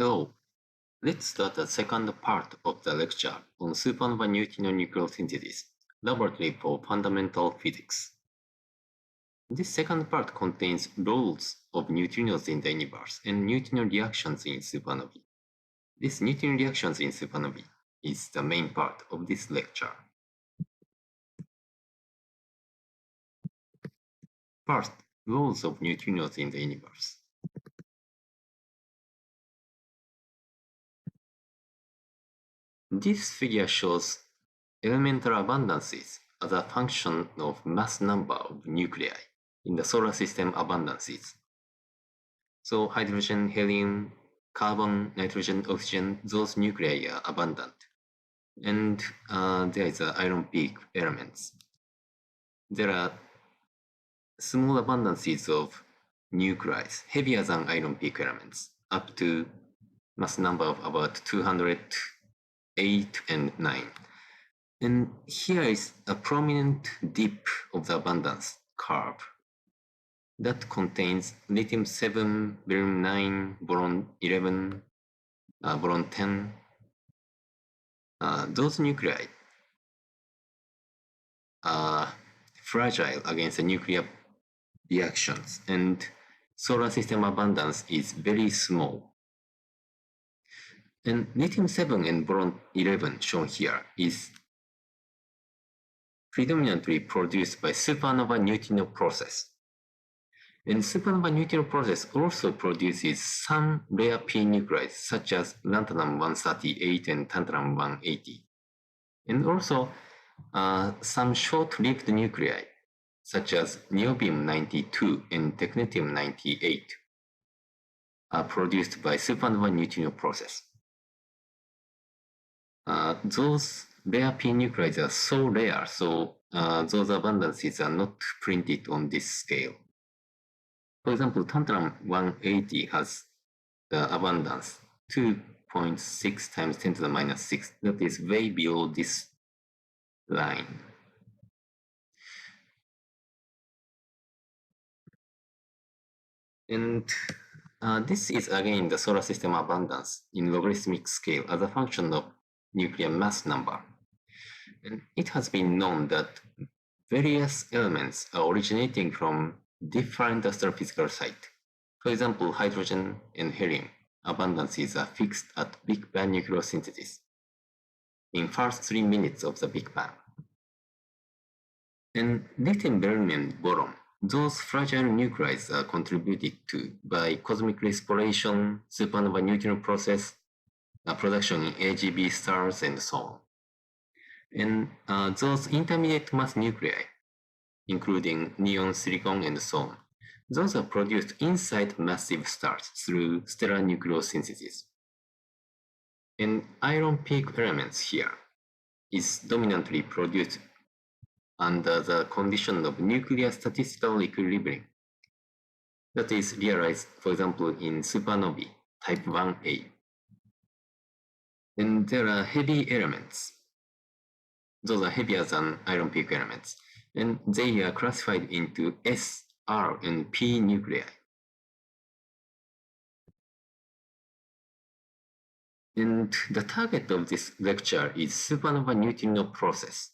Hello, let's start the second part of the lecture on supernova neutrino nucleosynthesis, laboratory for fundamental physics. This second part contains roles of neutrinos in the universe and neutrino reactions in supernovae. This neutrino reactions in supernovae is the main part of this lecture. First, roles of neutrinos in the universe. This figure shows elemental abundances as a function of mass number of nuclei in the solar system abundances. So hydrogen, helium, carbon, nitrogen, oxygen, those nuclei are abundant. And there is iron peak elements. There are small abundances of nuclei heavier than iron peak elements, up to mass number of about 208 and 9. And here is a prominent dip of the abundance curve that contains lithium-7, barium-9, boron-11, boron-10. Those nuclei are fragile against the nuclear reactions, and solar system abundance is very small. And lithium-7 and boron-11 shown here is predominantly produced by supernova neutrino process. And supernova neutrino process also produces some rare p nuclei such as lanthanum-138 and tantalum-180. And also some short-lived nuclei such as niobium-92 and technetium-98 are produced by supernova neutrino process. Those rare p nuclei are so rare, so those abundances are not printed on this scale. For example, tantalum-180 has the abundance 2.6 times 10 to the minus 6. That is way below this line. And this is again the solar system abundance in logarithmic scale as a function of nuclear mass number. And it has been known that various elements are originating from different astrophysical sites. For example, hydrogen and helium abundances are fixed at Big Bang nucleosynthesis in first 3 minutes of the Big Bang. And lithium, barium, and boron, those fragile nuclei are contributed to by cosmic respiration, supernova neutrino process, production in AGB stars, and so on. And those intermediate mass nuclei, including neon, silicon, and so on, those are produced inside massive stars through stellar nucleosynthesis. And iron peak elements here is dominantly produced under the condition of nuclear statistical equilibrium. That is realized, for example, in supernovae type 1a. And there are heavy elements. Those are heavier than iron peak elements. And they are classified into S, R, and P nuclei. And the target of this lecture is supernova neutrino process.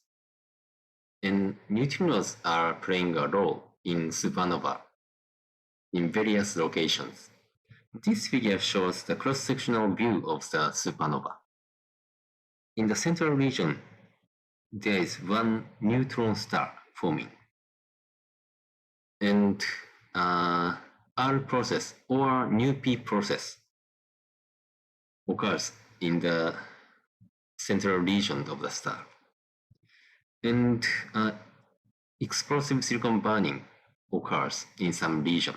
And neutrinos are playing a role in supernova in various locations. This figure shows the cross-sectional view of the supernova. In the central region, there is one neutron star forming. And R process or new P process occurs in the central region of the star. And explosive silicon burning occurs in some region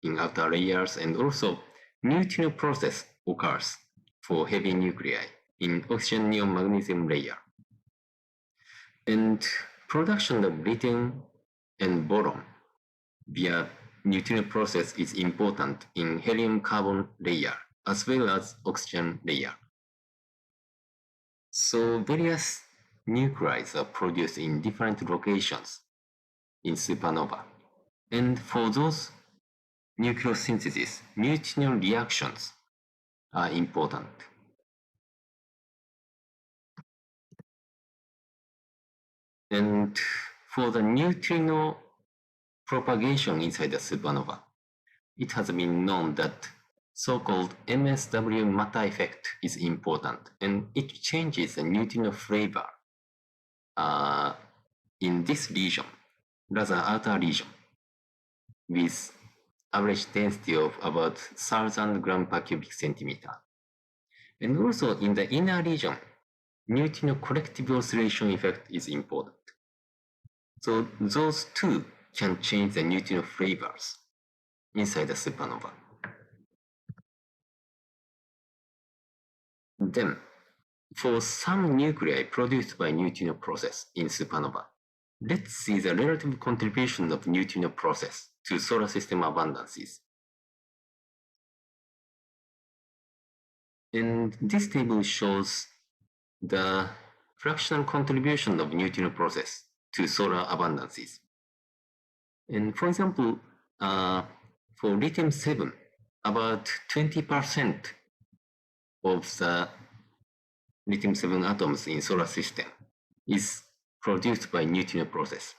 in outer layers, and also neutrino process occurs for heavy nuclei in oxygen neon magnesium layer. And production of lithium and boron via neutrino process is important in helium-carbon layer as well as oxygen layer. So various nuclei are produced in different locations in supernova. And for those nucleosynthesis, neutrino reactions are important. And for the neutrino propagation inside the supernova, it has been known that so-called MSW matter effect is important, and it changes the neutrino flavor in this region, rather outer region, with average density of about 1000 gram per cubic centimeter. And also in the inner region, neutrino collective oscillation effect is important. So those two can change the neutrino flavors inside the supernova. Then, for some nuclei produced by neutrino process in supernova, let's see the relative contribution of neutrino process to solar system abundances. And this table shows the fractional contribution of neutrino process to solar abundances. And for example, for lithium-7, about 20% of the lithium-7 atoms in solar system is produced by neutrino process.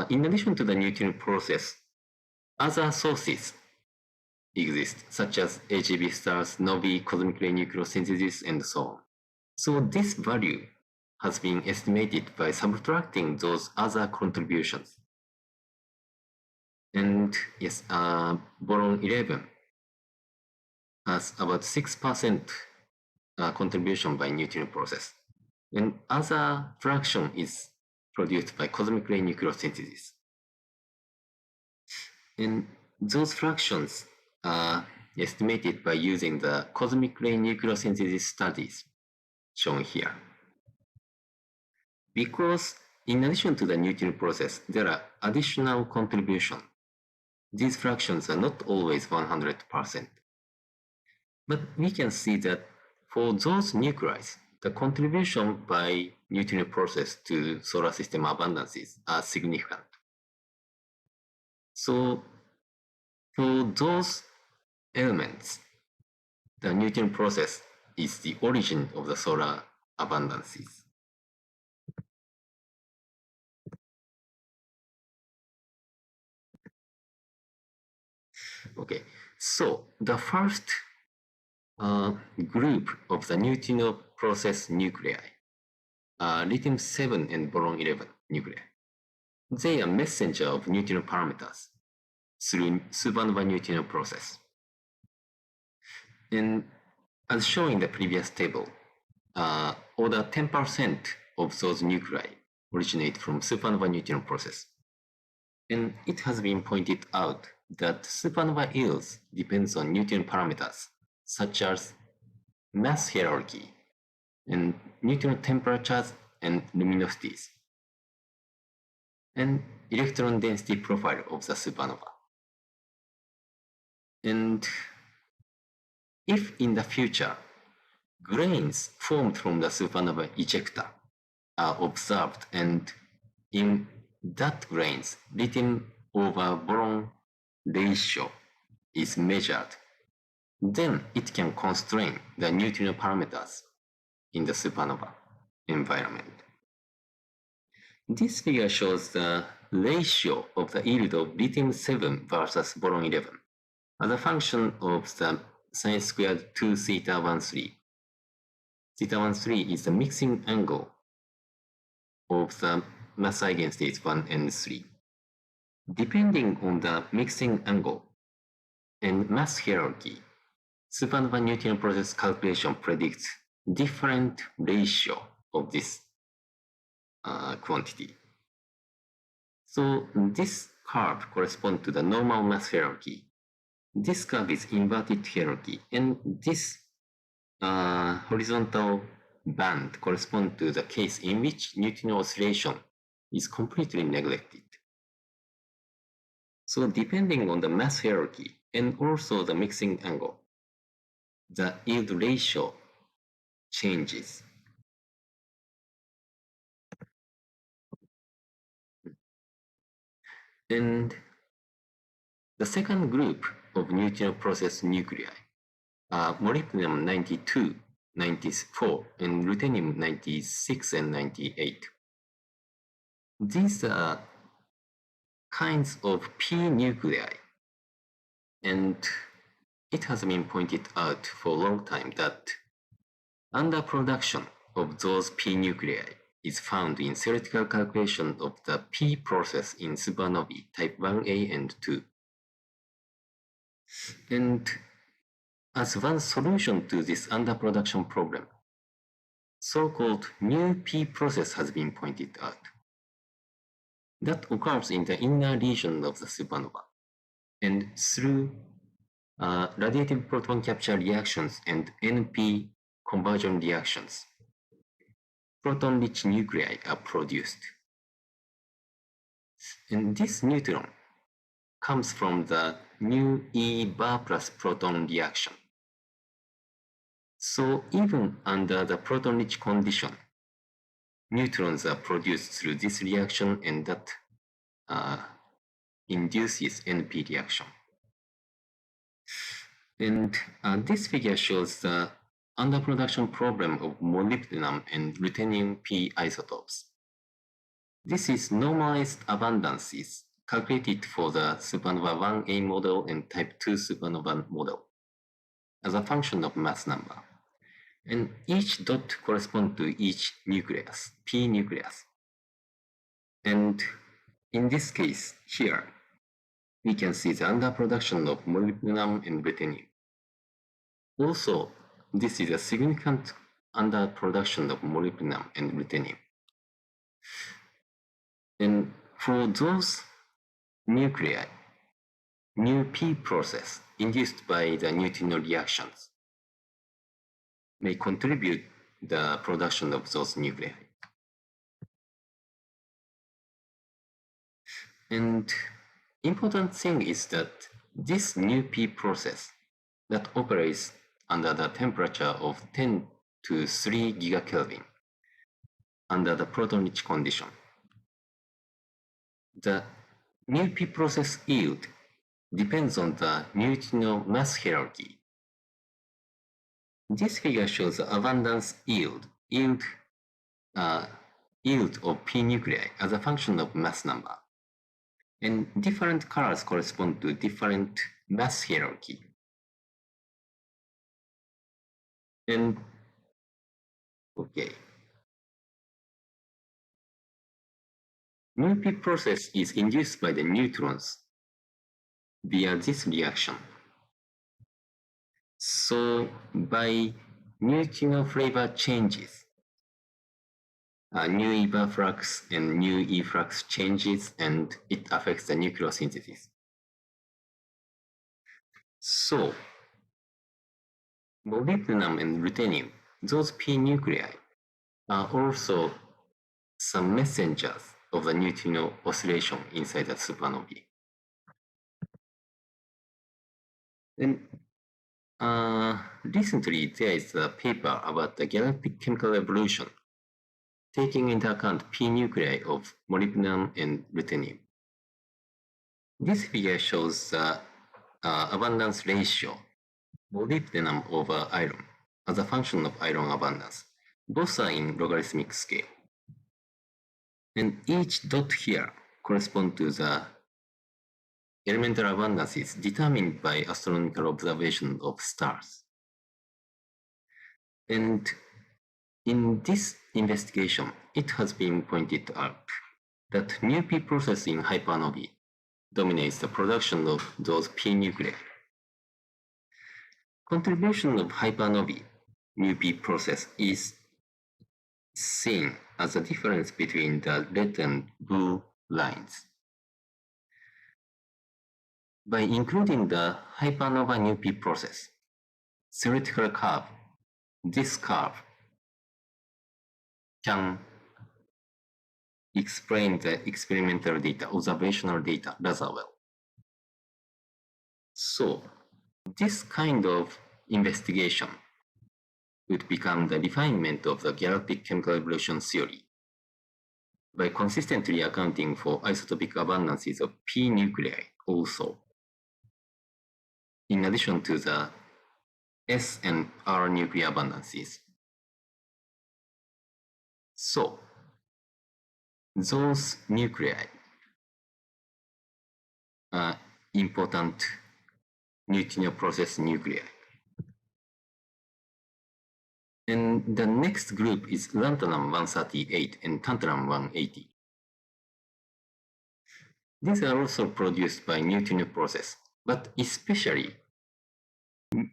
In addition to the neutrino process, other sources exist, such as AGB stars, novae, cosmic ray nucleosynthesis, and so on. So this value has been estimated by subtracting those other contributions. And yes, boron 11 has about 6% contribution by neutrino process. And other fraction is produced by cosmic ray nucleosynthesis. And those fractions are estimated by using the cosmic ray nucleosynthesis studies shown here. Because in addition to the neutrino process, there are additional contributions. These fractions are not always 100%. But we can see that for those nuclei, the contribution by neutrino process to solar system abundances are significant. So for those elements, the neutrino process is the origin of the solar abundances. Okay, so the first group of the neutrino process nuclei are lithium-7 and boron-11 nuclei. They are messenger of neutrino parameters through supernova neutrino process. And as shown in the previous table, order 10% of those nuclei originate from supernova neutrino process. And it has been pointed out that supernova yields depends on neutrino parameters such as mass hierarchy and neutrino temperatures and luminosities, and electron density profile of the supernova. And if in the future grains formed from the supernova ejecta are observed, and in that grains lithium over boron ratio is measured, then it can constrain the neutrino parameters in the supernova environment. This figure shows the ratio of the yield of lithium-7 versus boron-11 as a function of the sine squared 2 theta 13. Theta 13 is the mixing angle of the mass eigenstates 1 and 3. Depending on the mixing angle and mass hierarchy, supernova neutrino process calculation predicts different ratio of this quantity. So this curve corresponds to the normal mass hierarchy. This curve is inverted hierarchy, and this horizontal band corresponds to the case in which neutrino oscillation is completely neglected. So depending on the mass hierarchy and also the mixing angle, the yield ratio changes. And the second group of neutrino process nuclei molybdenum 92, 94, and ruthenium 96 and 98. These are kinds of p nuclei, and it has been pointed out for a long time that underproduction of those p nuclei is found in theoretical calculation of the p process in supernovae type 1a and 2. And as one solution to this underproduction problem, so-called new p process has been pointed out. That occurs in the inner region of the supernova, and through radiative proton capture reactions and NP conversion reactions, proton-rich nuclei are produced. And this neutron comes from the new E bar plus proton reaction. So even under the proton-rich condition, neutrons are produced through this reaction, and that induces NP reaction. And this figure shows the underproduction problem of molybdenum and ruthenium P isotopes. This is normalized abundances calculated for the supernova 1A model and type 2 supernova model as a function of mass number. And each dot corresponds to each nucleus, P nucleus. And in this case, here, we can see the underproduction of molybdenum and ruthenium. Also, this is a significant underproduction of molybdenum and ruthenium. And for those nuclei, new P process induced by the neutrino reactions may contribute the production of those nuclei. And important thing is that this new P process that operates under the temperature of 10 to 3 gigakelvin under the proton-rich condition. The new P process yield depends on the neutrino mass hierarchy. This figure shows the abundance yield of P nuclei as a function of mass number. And different colors correspond to different mass hierarchy. And okay. New P process is induced by the neutrons via this reaction. So by neutrino flavor changes, new E bar flux and new E flux changes, and it affects the nucleosynthesis. So molybdenum and ruthenium, those P nuclei, are also some messengers of the neutrino oscillation inside the supernovae. And recently, there is a paper about the galactic chemical evolution, taking into account P nuclei of molybdenum and ruthenium. This figure shows the abundance ratio, molybdenum over iron, as a function of iron abundance. Both are in logarithmic scale. And each dot here corresponds to the elemental abundances determined by astronomical observation of stars. And in this investigation, it has been pointed out that new P process in hypernovae dominates the production of those P nuclei. Contribution of hypernovae new P process is seen as a difference between the red and blue lines. By including the hypernova new P process, theoretical curve, this curve can explain the experimental data, observational data rather well. So this kind of investigation would become the refinement of the galactic chemical evolution theory by consistently accounting for isotopic abundances of P nuclei also, in addition to the S and R nuclear abundances. So, those nuclei are important neutrino process nuclei. And the next group is lanthanum-138 and tantalum-180. These are also produced by neutrino process, but especially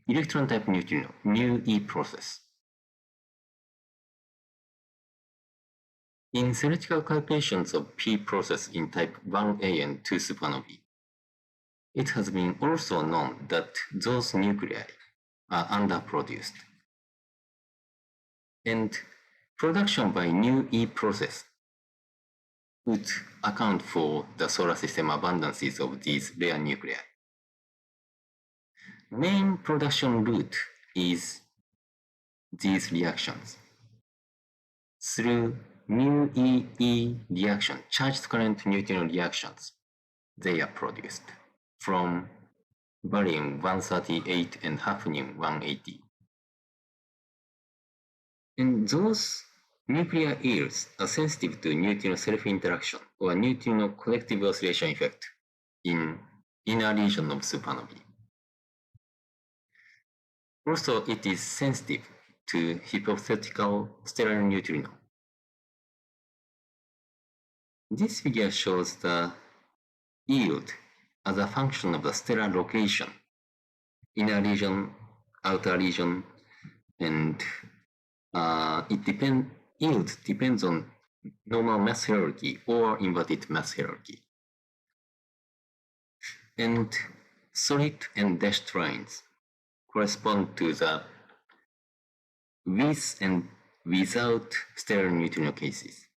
electron type neutrino, Nu-E process. In theoretical calculations of P process in type 1a and 2 supernovae, it has been also known that those nuclei are underproduced. And production by Nu-E process would account for the solar system abundances of these rare nuclei. Main production route is these reactions. Through Nu-E reaction, charged current neutrino reactions, they are produced from barium-138 and hafnium-180. And those nuclear yields are sensitive to neutrino self-interaction or neutrino collective oscillation effect in inner region of supernovae. Also, it is sensitive to hypothetical stellar neutrino. This figure shows the yield as a function of the stellar location, inner region, outer region, and yield depends on normal mass hierarchy or inverted mass hierarchy. And solid and dashed lines correspond to the with and without stellar neutrino cases.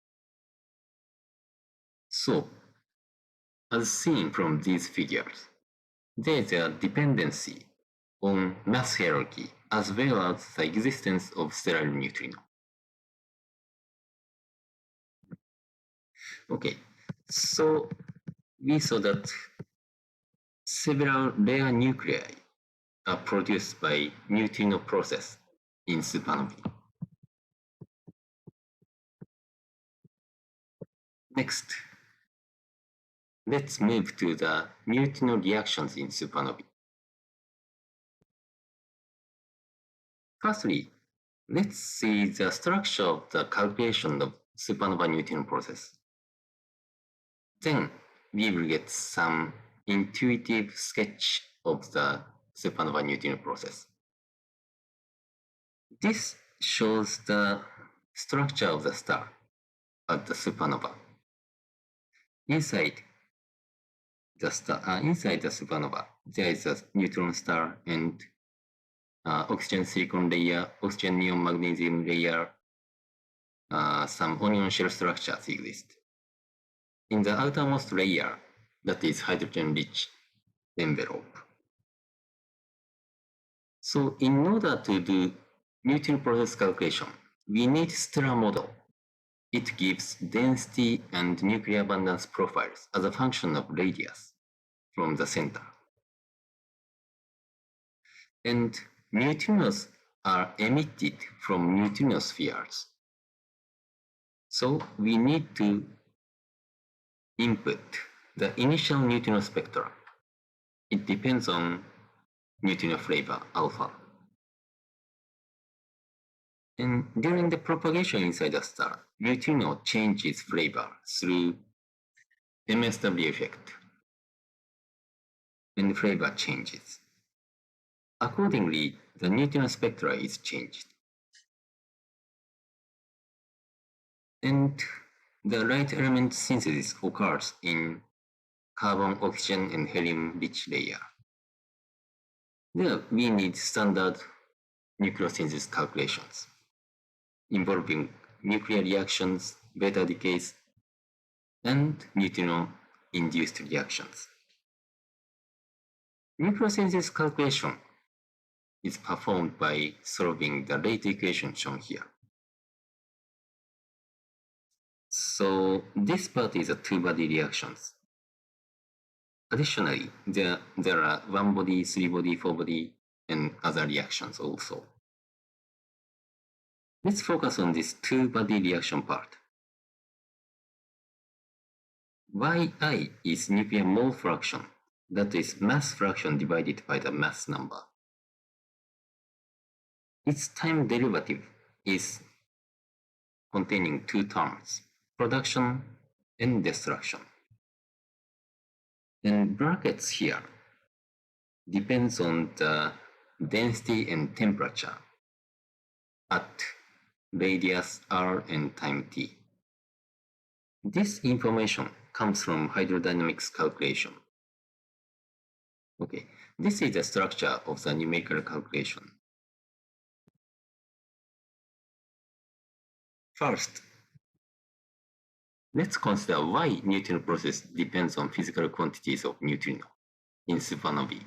So, as seen from these figures, there is a dependency on mass hierarchy as well as the existence of stellar neutrino. Okay, so we saw that several rare nuclei are produced by neutrino process in supernovae. Next, let's move to the neutrino reactions in supernovae. Firstly, let's see the structure of the calculation of supernova neutrino process. Then we will get some intuitive sketch of the supernova neutrino process. This shows the structure of the star at the supernova. Inside the supernova, there is a neutron star and oxygen silicon layer, oxygen neon magnesium layer, some onion shell structures exist. In the outermost layer, that is hydrogen-rich envelope. So in order to do neutrino process calculation, we need stellar model. It gives density and nuclear abundance profiles as a function of radius from the center. And neutrinos are emitted from neutrinospheres. So we need to input the initial neutrino spectrum. It depends on neutrino flavor, alpha. And during the propagation inside the star, neutrino changes flavor through MSW effect, and flavor changes. Accordingly, the neutrino spectra is changed. And the light element synthesis occurs in carbon, oxygen, and helium-rich layer. There we need standard nucleosynthesis calculations involving nuclear reactions, beta decays, and neutrino-induced reactions. Nucleosynthesis calculation is performed by solving the rate equation shown here. So this part is a two-body reactions. Additionally, there are one body, three body, four body, and other reactions also. Let's focus on this two-body reaction part. Yi is nuclear mole fraction, that is mass fraction divided by the mass number. Its time derivative is containing two terms, production and destruction. And brackets here depends on the density and temperature at radius r and time t. This information comes from hydrodynamics calculation. Okay, this is the structure of the numerical calculation. First, let's consider why neutrino process depends on physical quantities of neutrino in supernovae.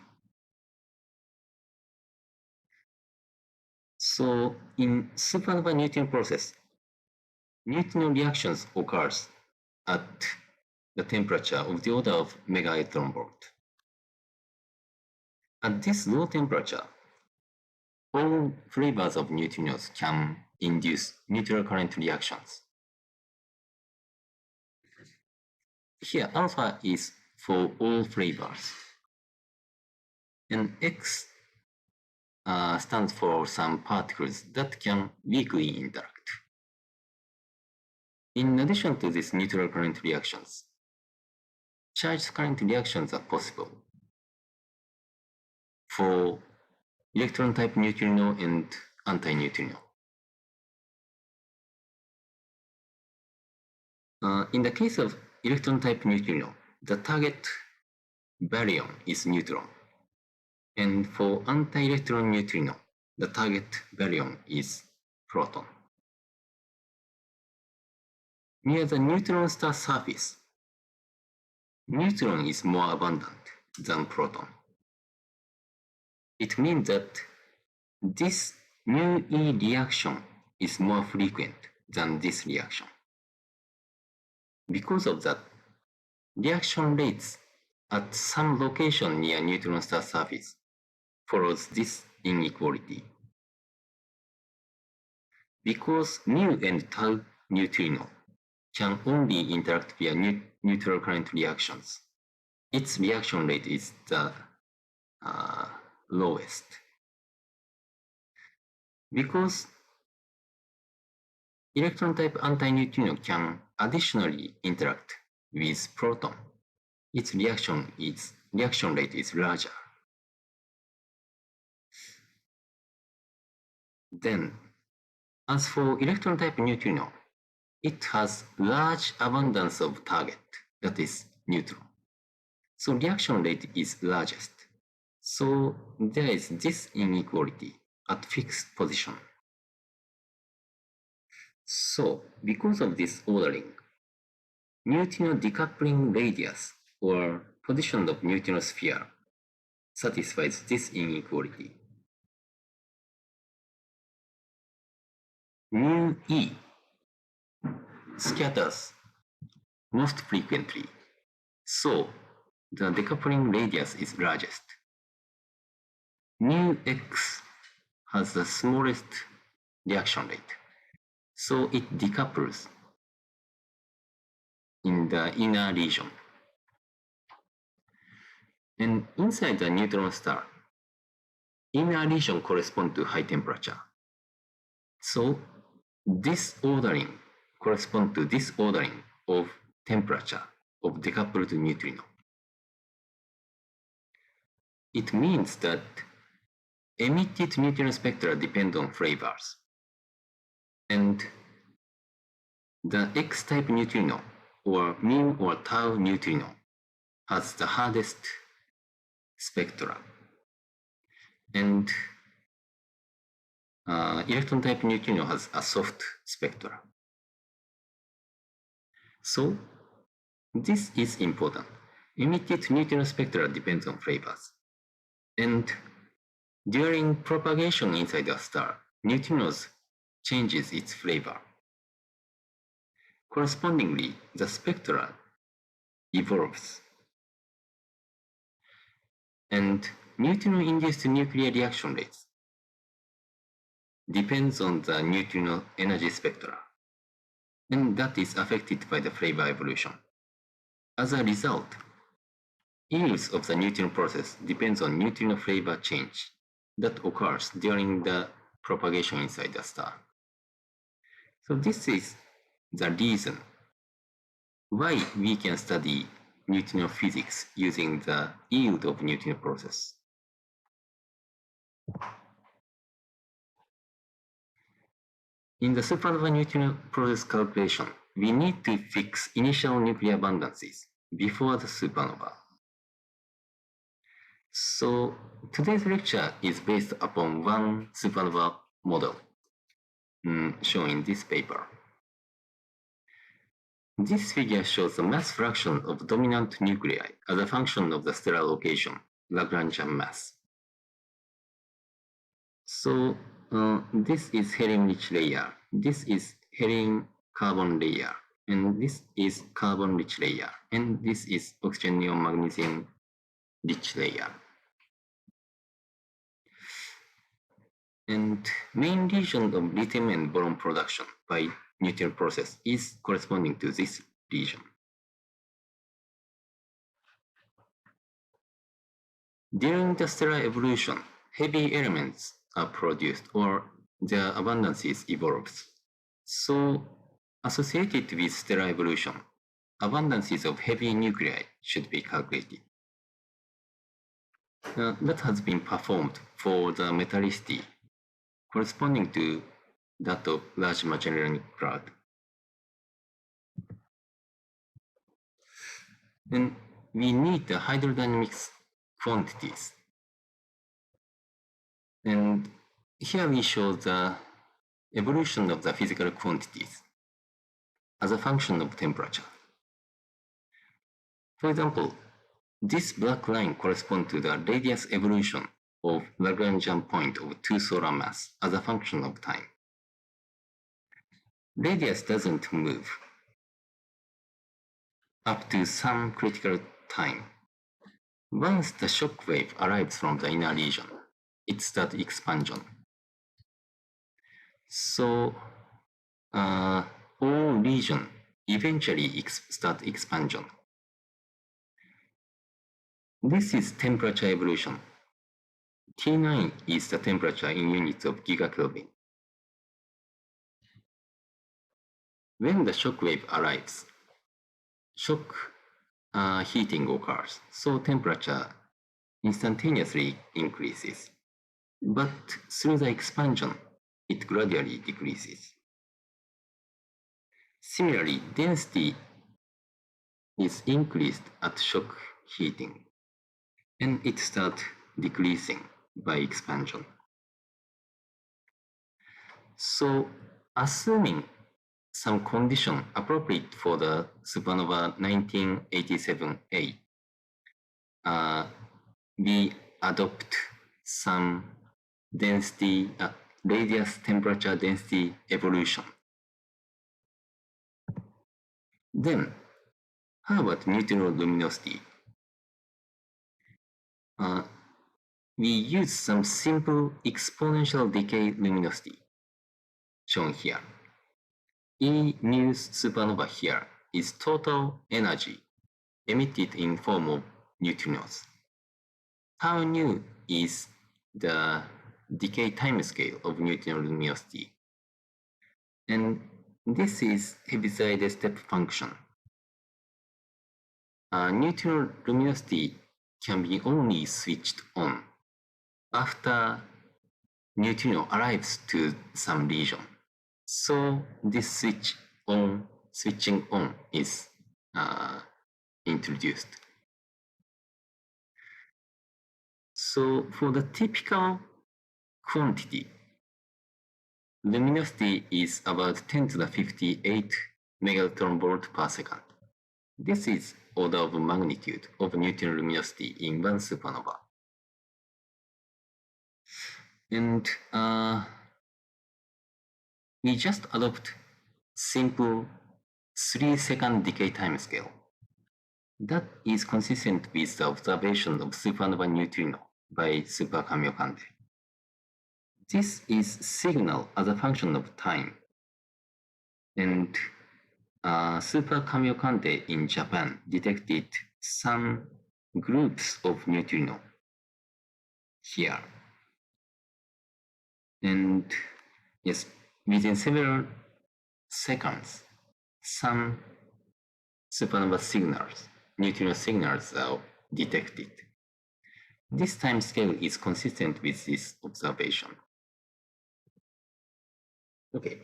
So, in supernova neutrino process, neutrino reactions occurs at the temperature of the order of megaelectron volt. At this low temperature, all flavors of neutrinos can induce neutral current reactions. Here, alpha is for all flavors, and X stands for some particles that can weakly interact. In addition to these neutral current reactions, charged current reactions are possible for electron type neutrino and antineutrino. In the case of electron type neutrino, the target baryon is neutron. And for anti-electron neutrino, the target baryon is proton. Near the neutron star surface, neutron is more abundant than proton. It means that this μe reaction is more frequent than this reaction. Because of that, reaction rates at some location near neutron star surface follows this inequality. Because mu and tau neutrino can only interact via neutral current reactions, its reaction rate is the lowest. Because electron type antineutrino can additionally interact with proton, its reaction rate is larger. Then, as for electron type neutrino, it has large abundance of target, that is neutron. So reaction rate is largest. So there is this inequality at fixed position. So because of this ordering, neutrino decoupling radius or position of neutrino sphere satisfies this inequality. Mu E scatters most frequently, so the decoupling radius is largest. Mu X has the smallest reaction rate, so it decouples in the inner region. And inside the neutron star, inner region corresponds to high temperature. So this ordering corresponds to this ordering of temperature of decoupled neutrino. It means that emitted neutrino spectra depend on flavors. And the X-type neutrino, or mu or tau neutrino, has the hardest spectra. And electron type neutrino has a soft spectra. So this is important. Emitted neutrino spectra depends on flavors. And during propagation inside a star, neutrinos changes its flavor. Correspondingly, the spectra evolves. And neutrino-induced nuclear reaction rates depends on the neutrino energy spectra, and that is affected by the flavor evolution. As a result, yields of the neutrino process depends on neutrino flavor change that occurs during the propagation inside the star. So this is the reason why we can study neutrino physics using the yield of neutrino process. In the supernova neutrino process calculation, we need to fix initial nuclear abundances before the supernova. So today's lecture is based upon one supernova model shown in this paper. This figure shows the mass fraction of dominant nuclei as a function of the stellar location, Lagrangian mass. So this is helium-rich layer, this is helium-carbon layer, and this is carbon-rich layer, and this is oxygen-neon-magnesium-rich layer. And main region of lithium and boron production by neutrino process is corresponding to this region. During the stellar evolution, heavy elements are produced or their abundances evolves. So associated with stellar evolution, abundances of heavy nuclei should be calculated. That has been performed for the metallicity corresponding to that of large Magellanic Cloud. Then we need the hydrodynamics quantities. And here we show the evolution of the physical quantities as a function of temperature. For example, this black line corresponds to the radius evolution of Lagrangian point of two solar mass as a function of time. Radius doesn't move up to some critical time. Once the shock wave arrives from the inner region, it starts expansion. So all region eventually start expansion. This is temperature evolution. T9 is the temperature in units of gigakelvin. When the shock wave arrives, shock heating occurs, so temperature instantaneously increases. But through the expansion, it gradually decreases. Similarly, density is increased at shock heating, and it starts decreasing by expansion. So, assuming some condition appropriate for the supernova 1987A, we adopt some density, radius temperature density evolution. Then, how about neutrino luminosity? We use some simple exponential decay luminosity shown here. E mu supernova here is total energy emitted in form of neutrinos. Tau nu is the decay timescale of neutrino luminosity. And this is Heaviside step function. Neutrino luminosity can be only switched on after neutrino arrives to some region. So this switching on is introduced. So for the typical quantity, luminosity is about 10 to the 58 megaton volt per second. This is order of magnitude of neutrino luminosity in one supernova. And we just adopt simple 3-second decay timescale. That is consistent with the observation of supernova neutrino by super Kamiokande. This is signal as a function of time. And super Kamiokande in Japan detected some groups of neutrino here. And yes, within several seconds, some supernova signals, neutrino signals are detected. This time scale is consistent with this observation. Okay.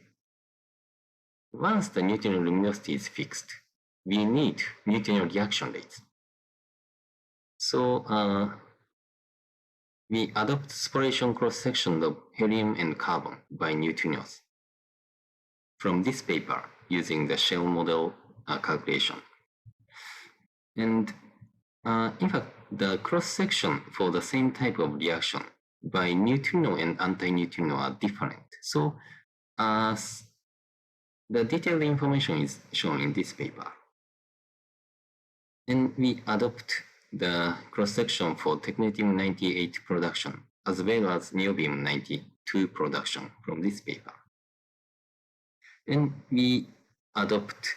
Once the neutrino luminosity is fixed, we need neutrino reaction rates. So we adopt sporulation cross-section of helium and carbon by neutrinos from this paper using the shell model calculation. And in fact, the cross-section for the same type of reaction by neutrino and antineutrino are different. So the detailed information is shown in this paper. And we adopt the cross-section for technetium-98 production as well as niobium-92 production from this paper. And we adopt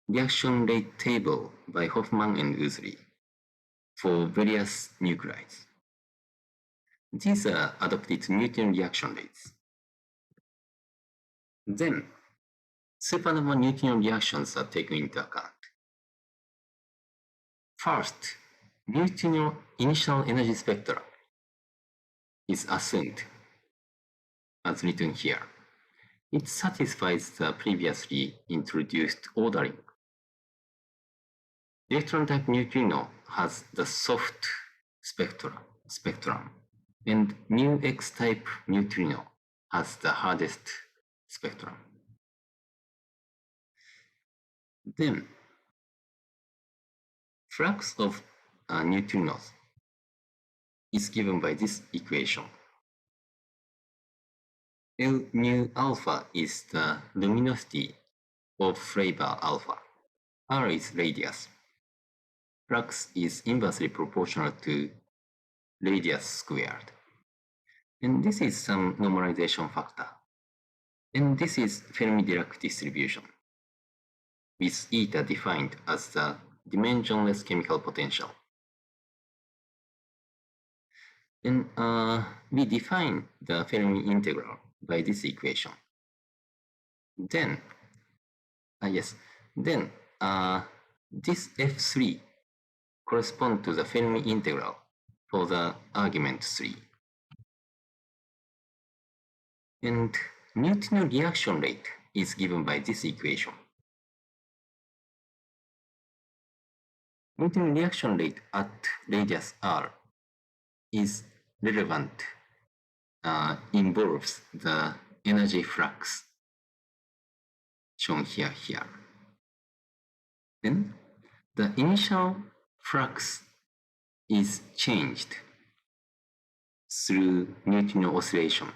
reaction rate table by Hoffman and Usley for various nuclides. These are adopted neutrino reaction rates. Then, supernova neutrino reactions are taken into account. First, neutrino initial energy spectra is assumed, as written here. It satisfies the previously introduced ordering. Electron-type neutrino has the soft spectrum, and mu X-type neutrino has the hardest spectrum. Then, flux of neutrinos is given by this equation. L mu alpha is the luminosity of flavor alpha. R is radius. Flux is inversely proportional to radius squared. And this is some normalization factor. And this is Fermi-Dirac distribution, with eta defined as the dimensionless chemical potential. And we define the Fermi integral by this equation. Then, this F3 corresponds to the Fermi integral for the argument 3. And neutrino reaction rate is given by this equation. Neutrino reaction rate at radius r is relevant, involves the energy flux shown here. Then the initial flux is changed through neutrino oscillation.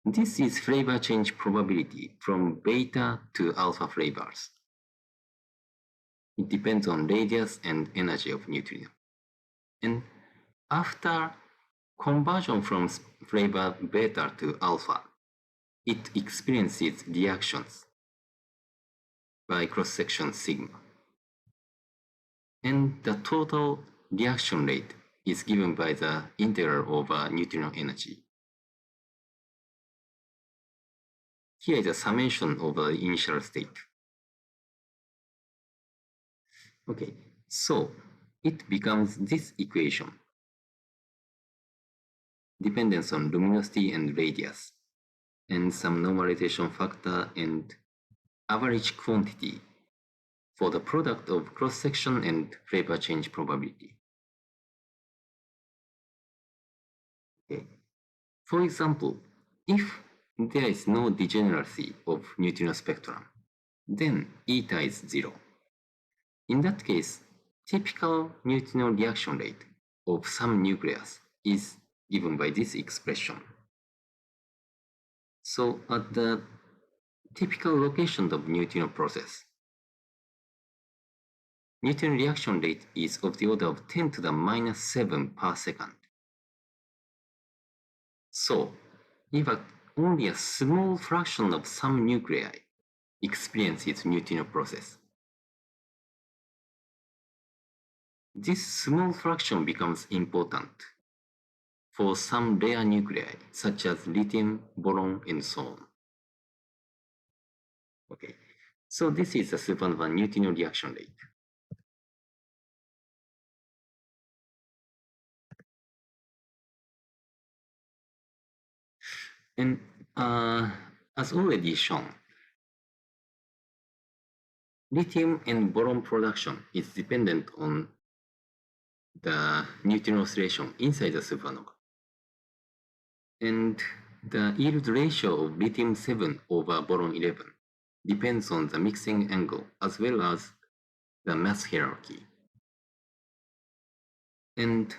This is flavor change probability from beta to alpha flavors. It depends on radius and energy of neutrino. And after conversion from flavor beta to alpha, it experiences reactions by cross-section sigma. And the total reaction rate is given by the integral over neutrino energy. Here is a summation of the initial state. Okay, so it becomes this equation. Dependence on luminosity and radius, and some normalization factor and average quantity for the product of cross-section and flavor change probability. Okay. For example, if there is no degeneracy of neutrino spectrum, then eta is 0. In that case, typical neutrino reaction rate of some nucleus is given by this expression. So at the typical location of neutrino process, Neutrino reaction rate is of the order of 10 to the minus 7 per second. So, in fact, only a small fraction of some nuclei experiences neutrino process. This small fraction becomes important for some rare nuclei, such as lithium, boron, and so on. Okay, so this is the supernova neutrino reaction rate. And as already shown, lithium and boron production is dependent on the neutrino oscillation inside the supernova. And the yield ratio of lithium 7 over boron 11 depends on the mixing angle as well as the mass hierarchy. And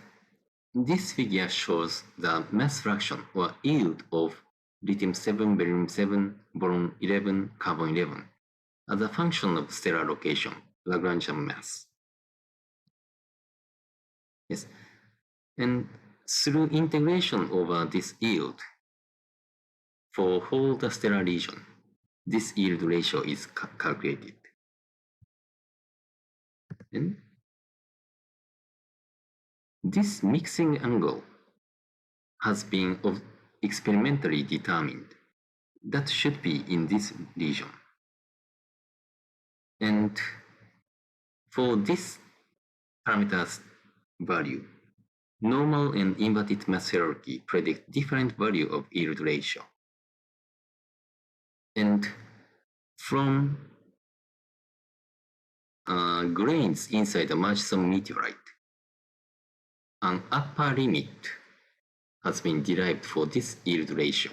this figure shows the mass fraction or yield of lithium 7, beryllium 7, boron 11, carbon 11 as a function of stellar location, Lagrangian mass. Yes, and through integration over this yield for whole the stellar region, this yield ratio is calculated. And this mixing angle has been experimentally determined. That should be in this region. And for this parameter's value, normal and inverted mass hierarchy predict different value of yield ratio. And from grains inside a Murchison meteorite, an upper limit has been derived for this yield ratio.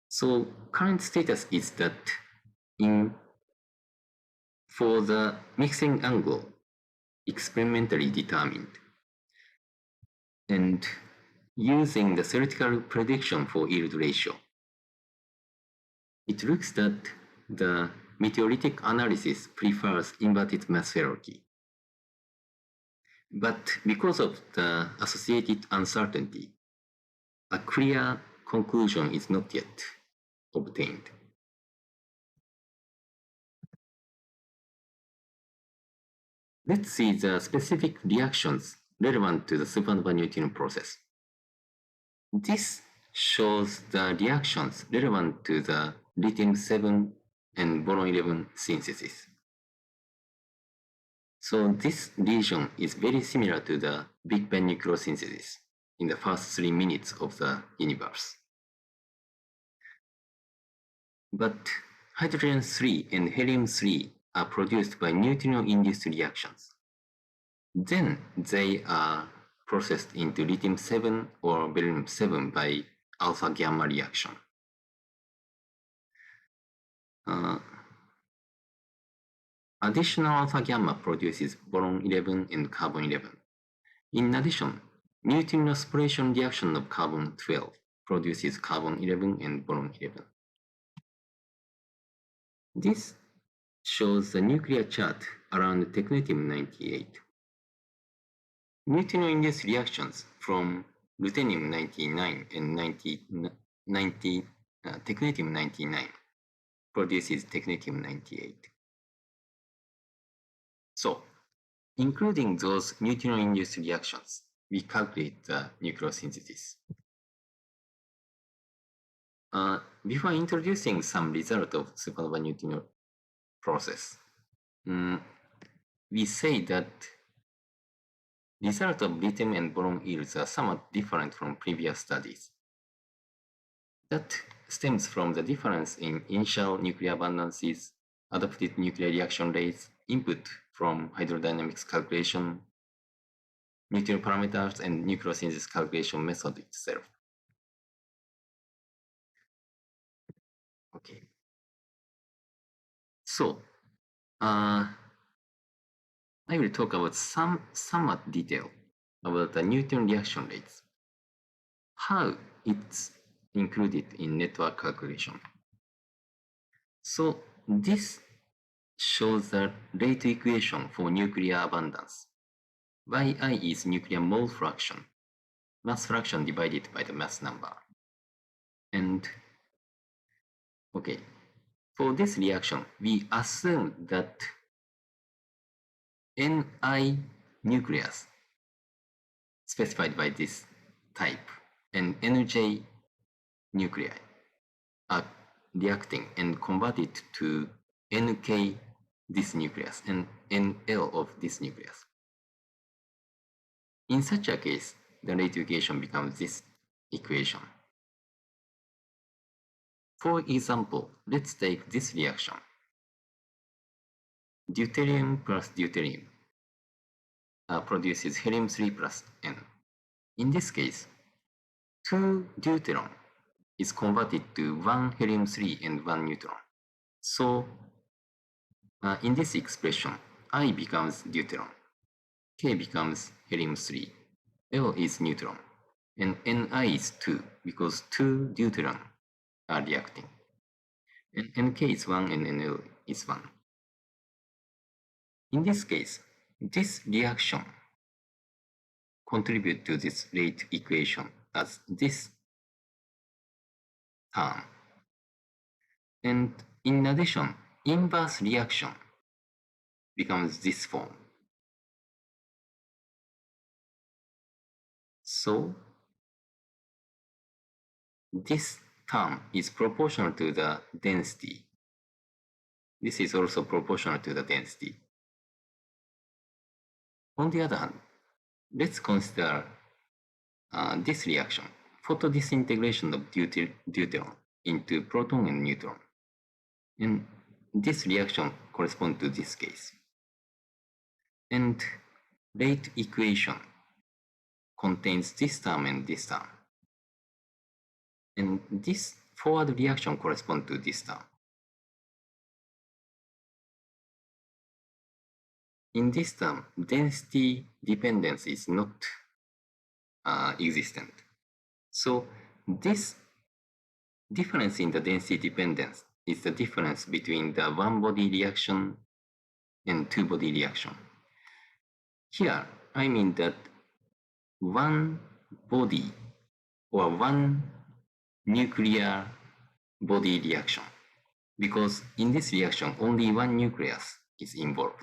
So current status is that for the mixing angle experimentally determined, and using the theoretical prediction for yield ratio, it looks that the meteoritic analysis prefers inverted mass hierarchy. But because of the associated uncertainty, a clear conclusion is not yet obtained. Let's see the specific reactions relevant to the supernova neutrino process. This shows the reactions relevant to the lithium 7 and boron 11 synthesis. So this region is very similar to the Big Bang nucleosynthesis in the first 3 minutes of the universe. But hydrogen-3 and helium-3 are produced by neutrino-induced reactions. Then they are processed into lithium-7 or beryllium-7 by alpha-gamma reaction. Additional alpha-gamma produces boron-11 and carbon-11. In addition, neutrino separation reaction of carbon-12 produces carbon-11 and boron-11. This shows the nuclear chart around technetium-98. Neutrino-induced reactions from ruthenium-99 and technetium-99 produces technetium-98. So, including those neutrino-induced reactions, we calculate the nucleosynthesis. Before introducing some result of supernova neutrino process, we say that result of lithium and boron yields are somewhat different from previous studies. That stems from the difference in initial nuclear abundances, adopted nuclear reaction rates, input from hydrodynamics calculation, neutrino parameters, and nucleosynthesis calculation method itself. Okay. So, I will talk about somewhat detail about the neutrino reaction rates, how it's included in network calculation. So this shows the rate equation for nuclear abundance. Yi is nuclear mole fraction, mass fraction divided by the mass number. And okay, for this reaction, we assume that Ni nucleus specified by this type and Nj nuclei are reacting and converted to Nk this nucleus and Nl of this nucleus. In such a case, the rate equation becomes this equation. For example, let's take this reaction. Deuterium plus deuterium produces helium-3 plus N. In this case, 2 deuteron is converted to 1 helium-3 and 1 neutron. So, in this expression, I becomes deuteron, K becomes helium-3, L is neutron, and Ni is 2 because 2 deuteron are reacting. And Nk is 1 and Nl is 1. In this case, this reaction contributes to this rate equation as this term. And in addition, inverse reaction becomes this form. So, this term is proportional to the density. This is also proportional to the density. On the other hand, let's consider this reaction, photodisintegration of deuteron into proton and neutron. And this reaction corresponds to this case. And rate equation contains this term and this term. And this forward reaction corresponds to this term. In this term, density dependence is not existent. So this difference in the density dependence is the difference between the one-body reaction and two-body reaction. Here, I mean that one body or one nuclear body reaction, because in this reaction, only one nucleus is involved.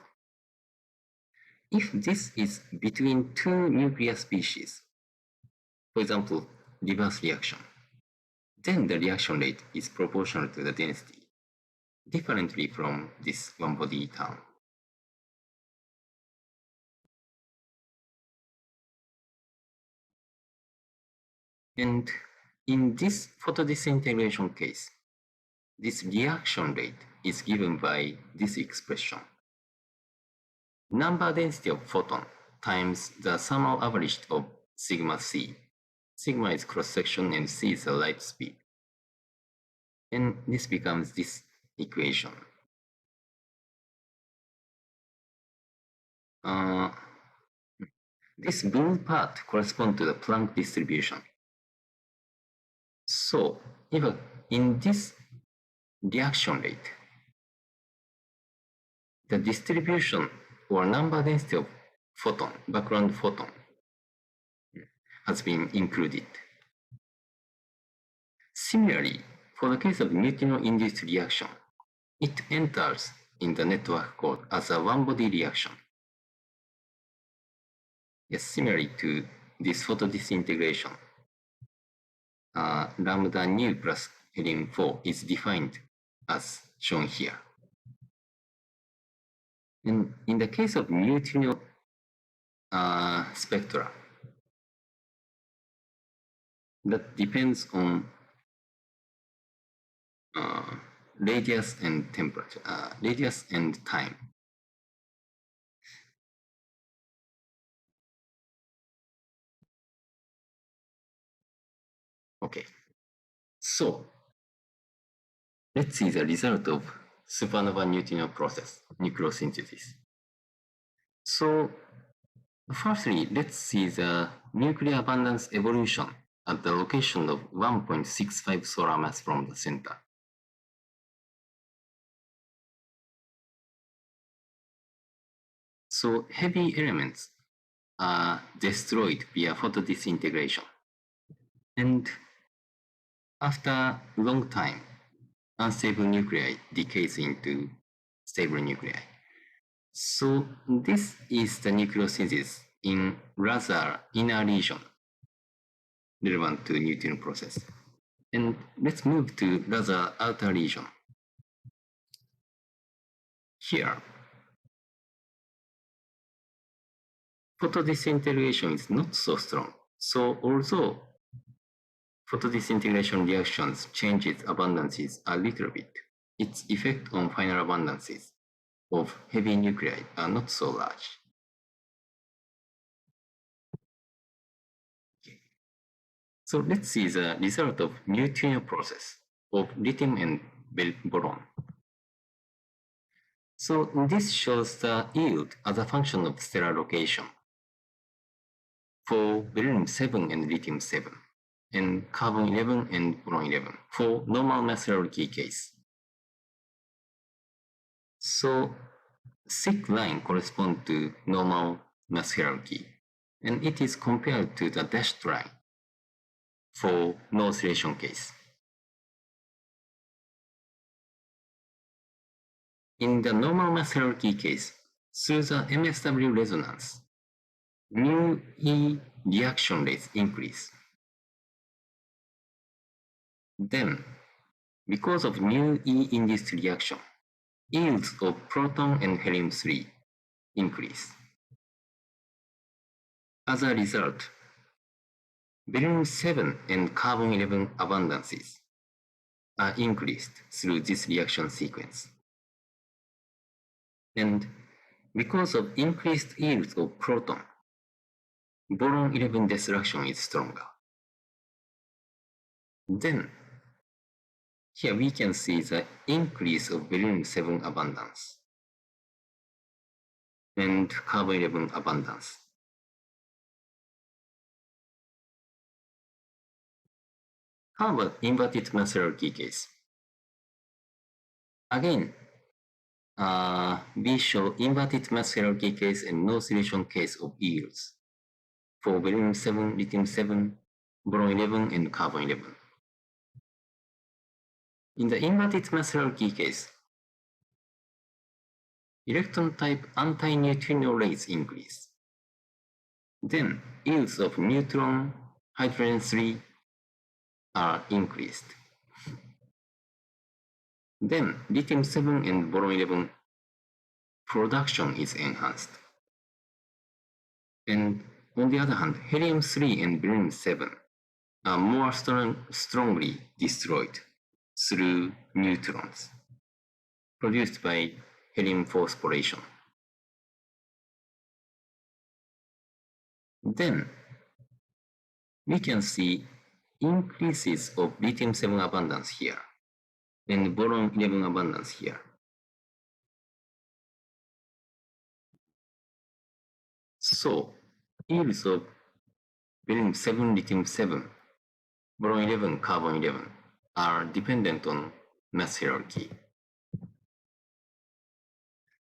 If this is between two nuclear species, for example, reverse reaction, then the reaction rate is proportional to the density, differently from this one-body term. And in this photodisintegration case, this reaction rate is given by this expression. Number density of photon times the thermal average of sigma c. Sigma is cross-section and c is the light speed. And this becomes this equation. This blue part corresponds to the Planck distribution. So, if in this reaction rate, the distribution or number density of photon, background photon, has been included. Similarly, for the case of neutrino-induced reaction, it enters in the network code as a one-body reaction. Yes, similarly to this photodisintegration, lambda nu plus helium-4 is defined as shown here. And in the case of neutrino spectra, that depends on radius and temperature, radius and time. Okay, so let's see the result of supernova neutrino process, nucleosynthesis. So firstly, let's see the nuclear abundance evolution at the location of 1.65 solar mass from the center. So heavy elements are destroyed via photodisintegration. And after a long time, unstable nuclei decays into stable nuclei. So this is the nucleosynthesis in rather inner region relevant to Neutrino process. And let's move to rather outer region. Here, photodisintegration is not so strong. So although photodisintegration reactions changes abundances a little bit, its effect on final abundances of heavy nuclei are not so large. So let's see the result of Neutrino process of lithium and boron. So this shows the yield as a function of stellar location for beryllium-7 and lithium-7, and carbon-11 and boron-11 for normal mass hierarchy case. So thick line corresponds to normal mass hierarchy, and it is compared to the dashed line for no oscillation case. In the normal mass hierarchy case, through the MSW resonance, mu-E reaction rates increase. Then, because of mu-E induced reaction, yields of proton and helium-3 increase. As a result, beryllium-7 and carbon-11 abundances are increased through this reaction sequence. And because of increased yields of proton, boron-11 destruction is stronger. Then, here we can see the increase of beryllium-7 abundance and carbon-11 abundance. How about inverted mass hierarchy case? Again, we show inverted mass hierarchy case and no oscillation case of yields for beryllium-7, lithium-7, boron-11, and carbon-11. In the inverted mass hierarchy case, electron type anti-neutrino rates increase. Then yields of neutron, hydrogen-3 are increased. Then lithium-7 and boron-11 production is enhanced. And on the other hand, helium-3 and beryllium-7 are more strongly destroyed through neutrons produced by helium phosphorylation. Then we can see increases of lithium-7 abundance here and boron-11 abundance here. So yields of beryllium-7, lithium-7, boron-11, carbon-11 are dependent on mass hierarchy.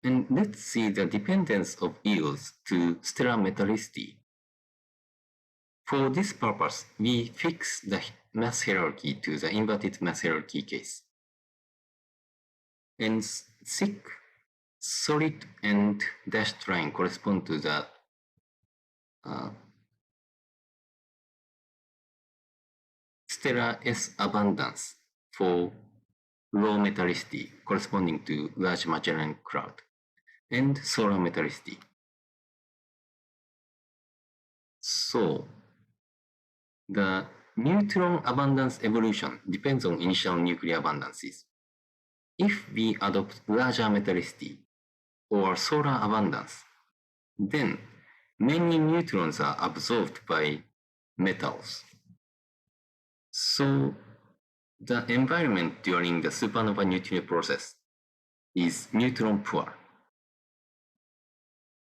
And let's see the dependence of yields to stellar metallicity. For this purpose, we fix the mass hierarchy to the inverted mass hierarchy case. And thick, solid, and dashed line correspond to the stellar S abundance for low metallicity corresponding to Large Magellan Cloud, and solar metallicity. So the neutron abundance evolution depends on initial nuclear abundances. If we adopt larger metallicity or solar abundance, then many neutrons are absorbed by metals. So the environment during the supernova neutrino process is neutron poor.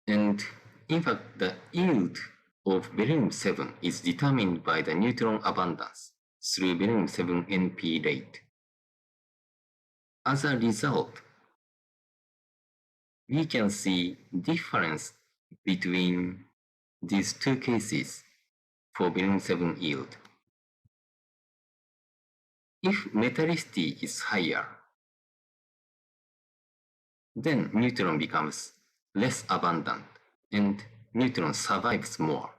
And in fact, the yield of beryllium-7 is determined by the neutron abundance through beryllium-7 NP rate. As a result, we can see difference between these two cases for beryllium-7 yield. If metallicity is higher, then neutron becomes less abundant and neutron survives more,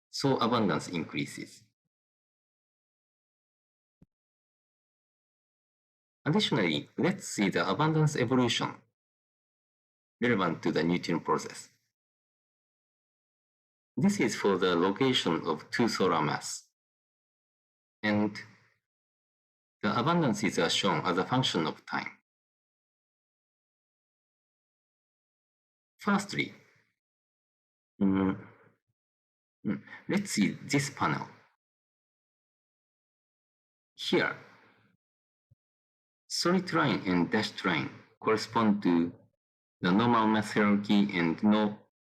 so abundance increases. Additionally, let's see the abundance evolution relevant to the Neutrino process. This is for the location of two solar mass, and the abundances are shown as a function of time. Firstly, let's see this panel. Here, solid line and dashed line correspond to the normal mass hierarchy and no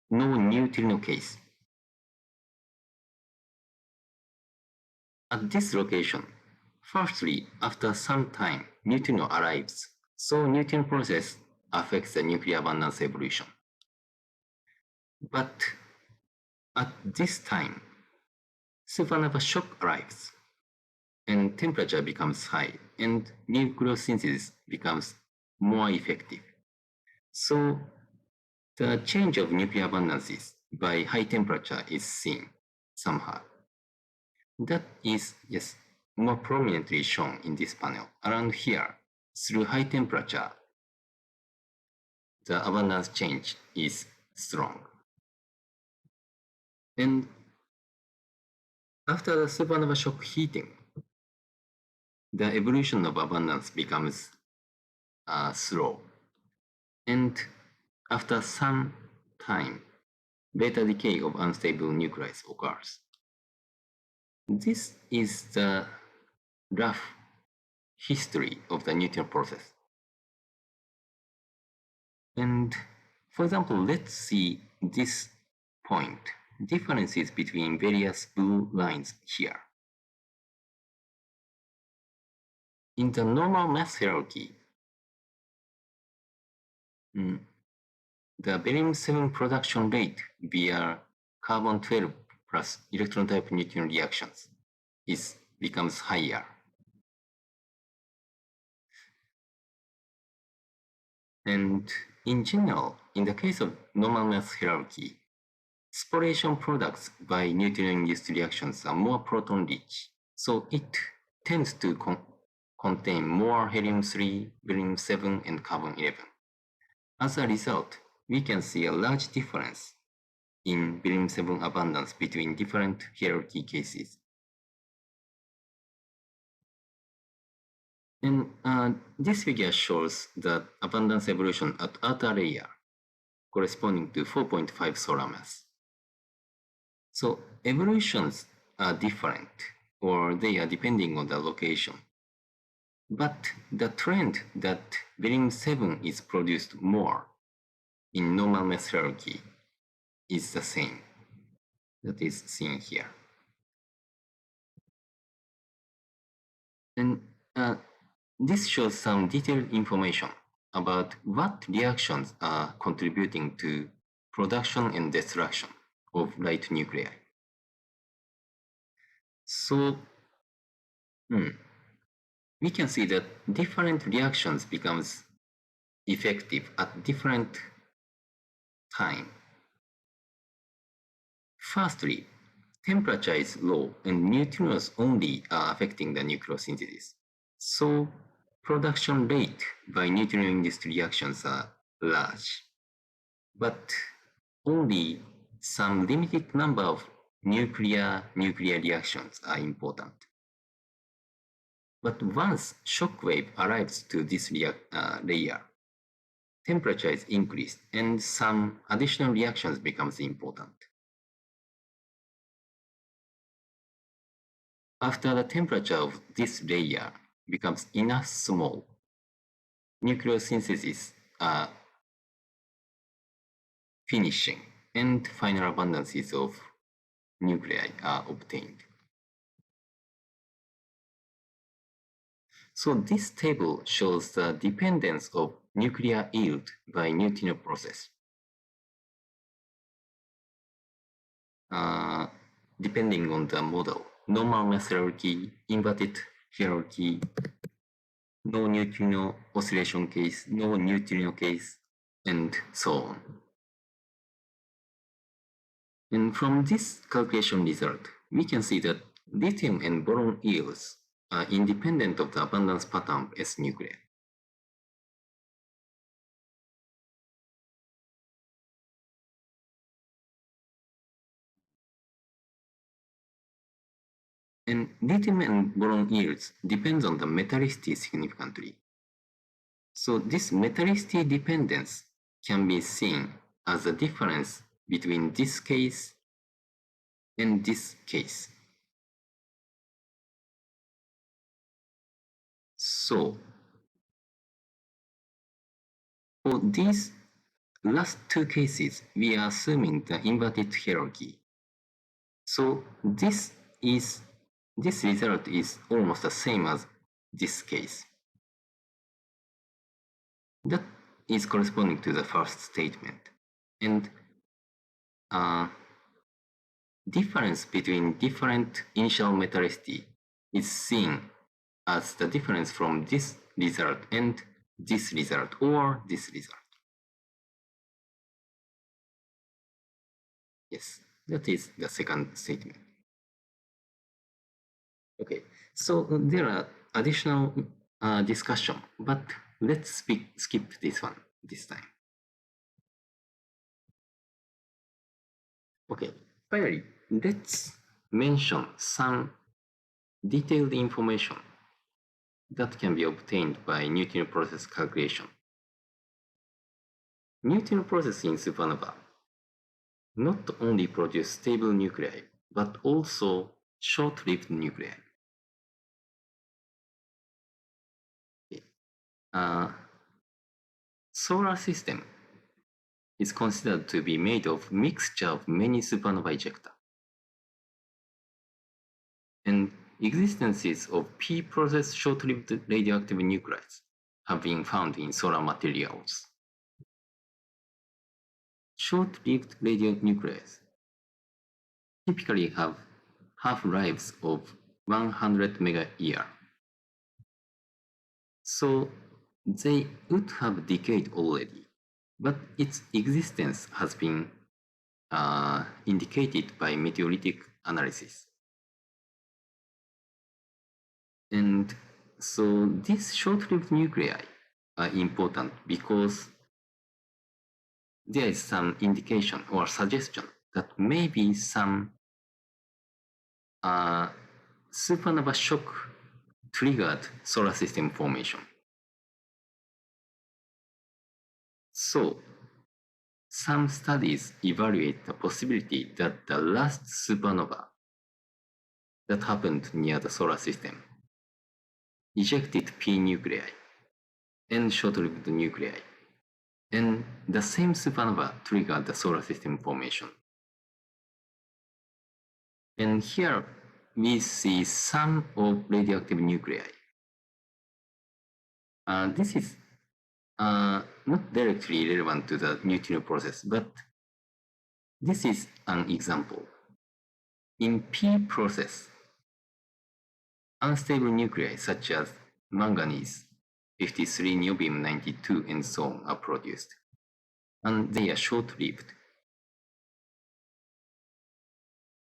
neutrino case. At this location, firstly, after some time, neutrino arrives, so neutrino process affects the nuclear abundance evolution. But at this time, supernova shock arrives, and temperature becomes high, and nucleosynthesis becomes more effective. So the change of nuclear abundances by high temperature is seen somehow. That is more prominently shown in this panel. Around here, through high temperature, the abundance change is strong. And after the supernova shock heating, the evolution of abundance becomes slow. And after some time, beta decay of unstable nuclei occurs. This is the rough history of the Neutrino process. And for example, let's see this point, differences between various blue lines here. In the normal mass hierarchy, the beryllium-7 production rate via carbon-12 plus electron-type neutrino reactions becomes higher. And in general, in the case of normal mass hierarchy, sporulation products by neutrino-induced reactions are more proton-rich, so it tends to contain more helium-3, beryllium-7, and carbon-11. As a result, we can see a large difference in beryllium-7 abundance between different hierarchy cases. And this figure shows the abundance evolution at outer layer, corresponding to 4.5 solar mass. So evolutions are different, or they are depending on the location. But the trend that beryllium-7 is produced more in normal mass hierarchy is the same. That is seen here. And this shows some detailed information about what reactions are contributing to production and destruction of light nuclei. So we can see that different reactions becomes effective at different time. Firstly, temperature is low and neutrinos only are affecting the nucleosynthesis. So production rate by neutrino-induced reactions are large, but only some limited number of nuclear reactions are important. But once shock wave arrives to this layer, temperature is increased and some additional reactions becomes important. After the temperature of this layer becomes enough small, nucleosynthesis are finishing and final abundances of nuclei are obtained. So this table shows the dependence of nuclear yield by neutrino process. Depending on the model, normal mass hierarchy, inverted hierarchy, no neutrino oscillation case, no neutrino case, and so on. And from this calculation result, we can see that lithium and boron yields are independent of the abundance pattern of S nuclei. And lithium and boron yields depends on the metallicity significantly. So this metallicity dependence can be seen as a difference between this case and this case. So for these last two cases, we are assuming the inverted hierarchy. So this result is almost the same as this case. That is corresponding to the first statement. And difference between different initial metallicity is seen as the difference from this result and this result or this result. Yes, that is the second statement. Okay, so there are additional discussion, but let's skip this one this time. Okay, finally, let's mention some detailed information that can be obtained by neutrino process calculation. Neutrino process in supernova not only produce stable nuclei, but also short-lived nuclei. Solar system is considered to be made of mixture of many supernova ejecta. And existences of p-process short-lived radioactive nuclides have been found in solar materials. Short-lived radionuclides typically have half-lives of 100 mega-year. So they would have decayed already, but its existence has been indicated by meteoritic analysis. And so these short-lived nuclei are important because there is some indication or suggestion that maybe some supernova shock triggered solar system formation. So some studies evaluate the possibility that the last supernova that happened near the solar system ejected p nuclei and short-lived nuclei, and the same supernova triggered the solar system formation. And here we see some of radioactive nuclei. This is not directly relevant to the neutrino process, but this is an example. In p process, unstable nuclei such as manganese, 53, niobium 92, and so on are produced, and they are short-lived.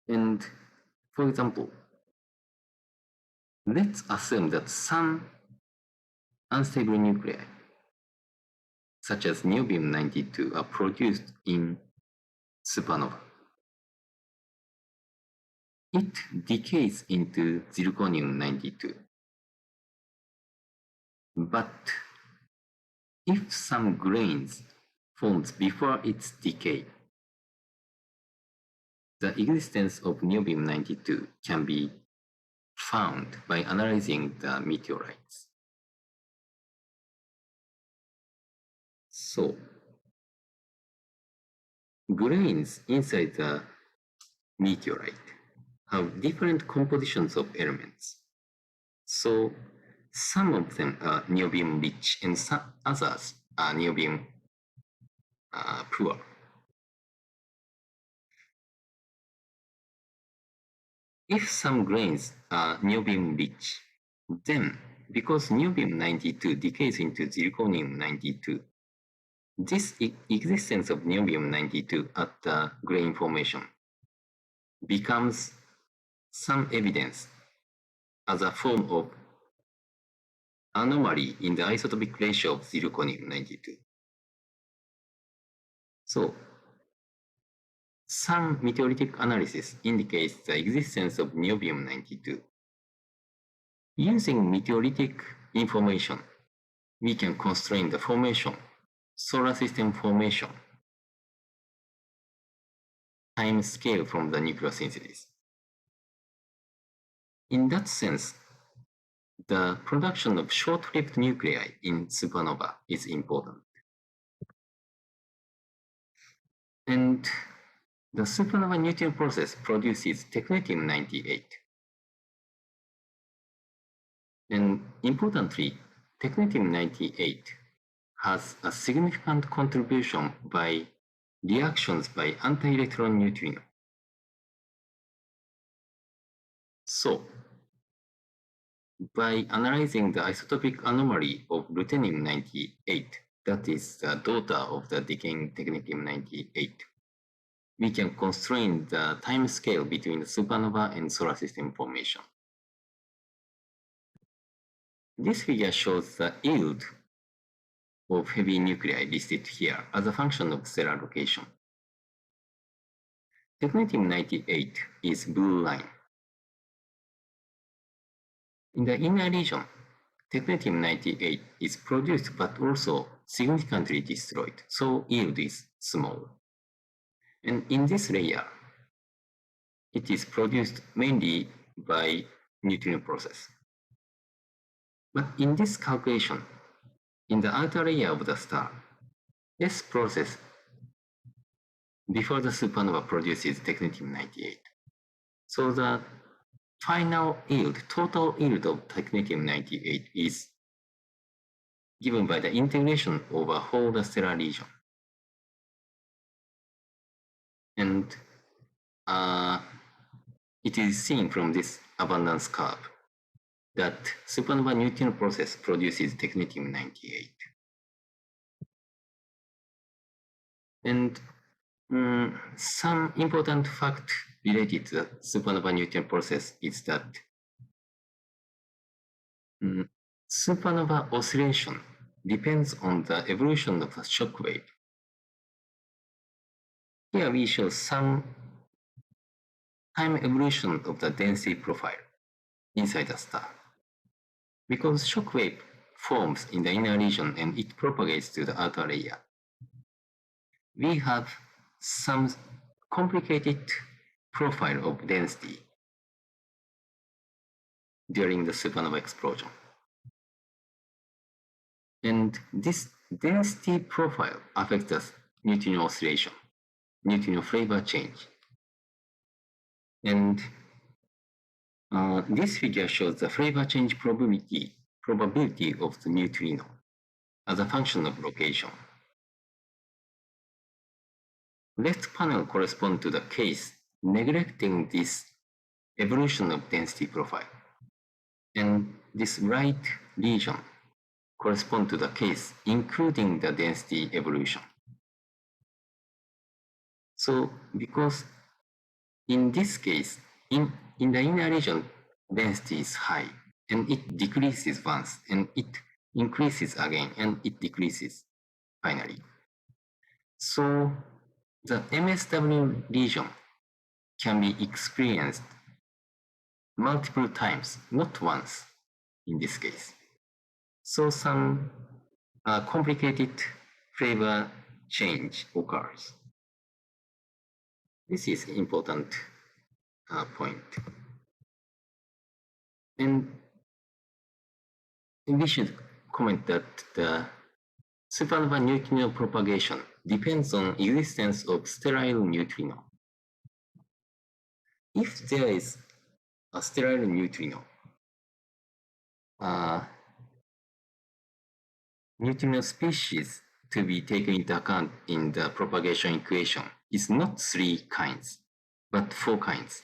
And for example, let's assume that some unstable nuclei, such as niobium 92, are produced in supernova. It decays into zirconium 92. But if some grains forms before its decay, the existence of niobium 92 can be found by analyzing the meteorites. So, grains inside the meteorite have different compositions of elements. So, some of them are niobium rich and some others niobium poor. If some grains are niobium rich, then because niobium-92 decays into zirconium-92, this existence of niobium-92 at the grain formation becomes some evidence as a form of anomaly in the isotopic ratio of zirconium-92. So, some meteoritic analysis indicates the existence of niobium-92. Using meteoritic information, we can constrain the formation, solar system formation, time scale from the nucleosynthesis. In that sense, the production of short-lived nuclei in supernova is important. And the supernova neutrino process produces technetium-98. And importantly, technetium-98 has a significant contribution by reactions by anti-electron neutrino. So, by analyzing the isotopic anomaly of ruthenium-98, that is the daughter of the decaying technetium-98, we can constrain the time scale between the supernova and solar system formation. This figure shows the yield of heavy nuclei listed here as a function of stellar location. Technetium-98 is blue line. In the inner region, technetium-98 is produced but also significantly destroyed, so yield is small. And in this layer, it is produced mainly by neutrino process. But in this calculation, in the outer layer of the star, this process before the supernova produces technetium-98. So the final yield, total yield of technetium-98 is given by the integration over whole the stellar region. And it is seen from this abundance curve that supernova neutrino process produces technetium-98. And some important fact related to the supernova neutrino process is that supernova oscillation depends on the evolution of the shock wave. Here we show some time evolution of the density profile inside the star. Because shock wave forms in the inner region and it propagates to the outer layer, we have some complicated profile of density during the supernova explosion. And this density profile affects the neutrino oscillation, neutrino flavor change. And this figure shows the flavor change probability of the neutrino as a function of location. Left panel corresponds to the case neglecting this evolution of density profile. And this right region corresponds to the case including the density evolution. So because in this case, in the inner region, density is high and it decreases once and it increases again and it decreases finally. So the MSW region can be experienced multiple times, not once in this case. So some complicated flavor change occurs. This is important point. And we should comment that the supernova neutrino propagation depends on existence of sterile neutrino. If there is a sterile neutrino, neutrino species to be taken into account in the propagation equation is not 3 kinds, but 4 kinds.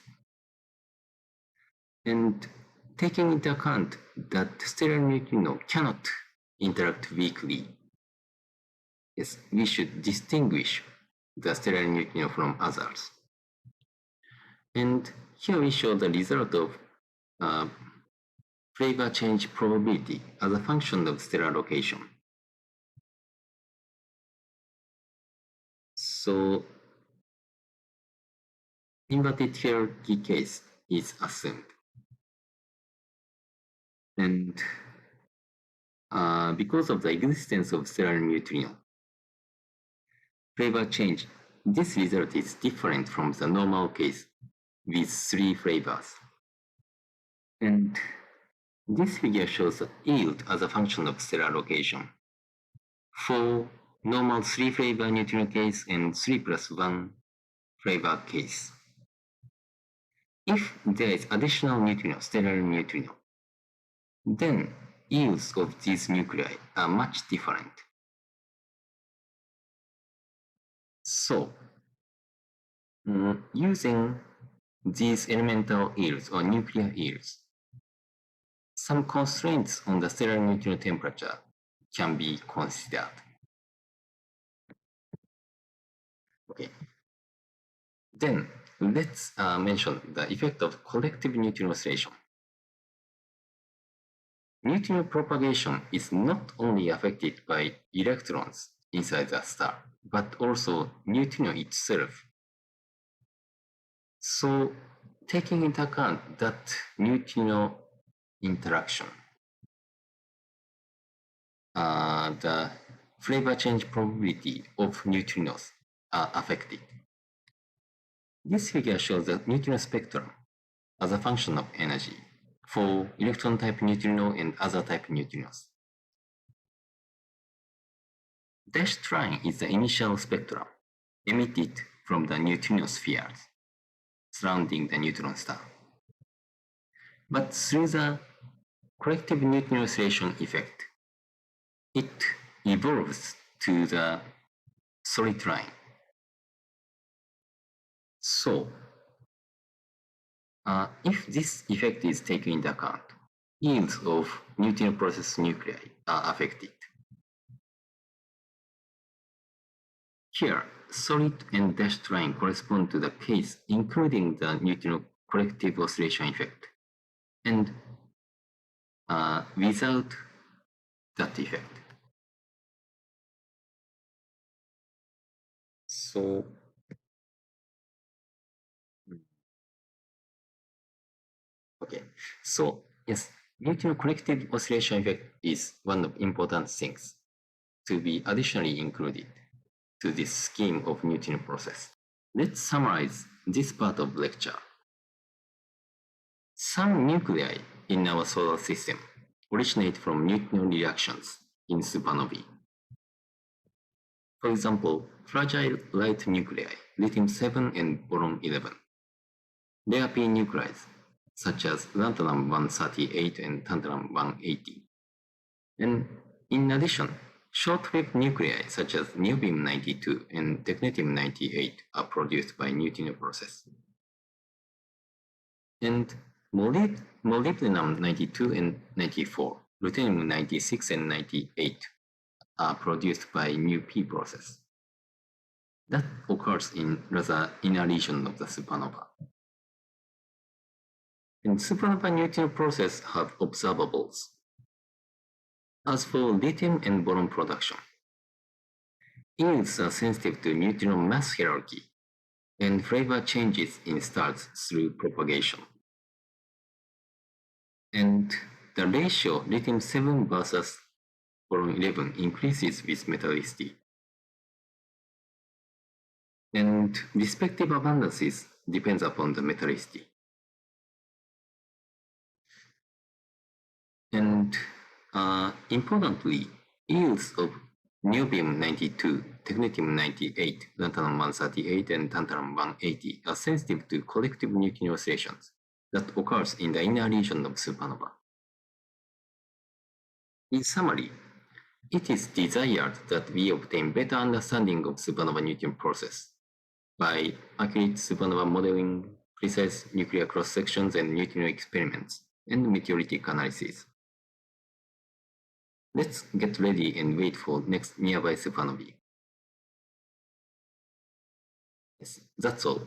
And taking into account that stellar neutrino cannot interact weakly, yes, we should distinguish the stellar neutrino from others. And here we show the result of flavor change probability as a function of stellar location. So, inverted hierarchy case is assumed. And because of the existence of stellar neutrino, flavor change, this result is different from the normal case with 3 flavors. And this figure shows the yield as a function of stellar location for normal 3 flavor neutrino case and 3 plus 1 flavor case. If there is additional neutrino, stellar neutrino, then yields of these nuclei are much different. So, using these elemental yields or nuclear yields, some constraints on the stellar neutrino temperature can be considered. Okay. Then let's mention the effect of collective neutrino oscillation. Neutrino propagation is not only affected by electrons inside the star, but also neutrino itself. So, taking into account that neutrino interaction, the flavor change probability of neutrinos are affected. This figure shows the neutrino spectrum as a function of energy for electron type neutrino and other type neutrinos. Dashed line is the initial spectrum emitted from the neutrino spheres surrounding the neutron star. But through the collective neutrino oscillation effect, it evolves to the solid line. So, if this effect is taken into account, yields of neutrino process nuclei are affected. Here, solid and dashed line correspond to the case including the neutrino collective oscillation effect, and without that effect. So, okay, so yes, neutrino collective oscillation effect is one of important things to be additionally included to this scheme of neutrino process. Let's summarize this part of lecture. Some nuclei in our solar system originate from neutrino reactions in supernovae. For example, fragile light nuclei, lithium-7 and boron-11. Rare p nuclei, such as lanthanum-138 and tantalum-180. And in addition, short-wave nuclei such as niobium-92 and technetium-98 are produced by neutrino process. And molybdenum-92 and 94, ruthenium-96 and 98 are produced by nu-p process. That occurs in rather inner region of the supernova. And supernova neutrino process have observables. As for lithium and boron production, yields are sensitive to neutrino mass hierarchy and flavor changes in stars through propagation. And the ratio lithium-7 versus boron-11 increases with metallicity. And respective abundances depends upon the metallicity. And importantly, yields of niobium-92, technetium-98, lanthanum-138, and tantalum-180 are sensitive to collective neutrino oscillations that occurs in the inner region of supernova. In summary, It is desired that we obtain better understanding of supernova neutron process by accurate supernova modeling, precise nuclear cross-sections and neutrino experiments, and meteoritic analysis. Let's get ready and wait for next nearby supernovae. Yes, that's all.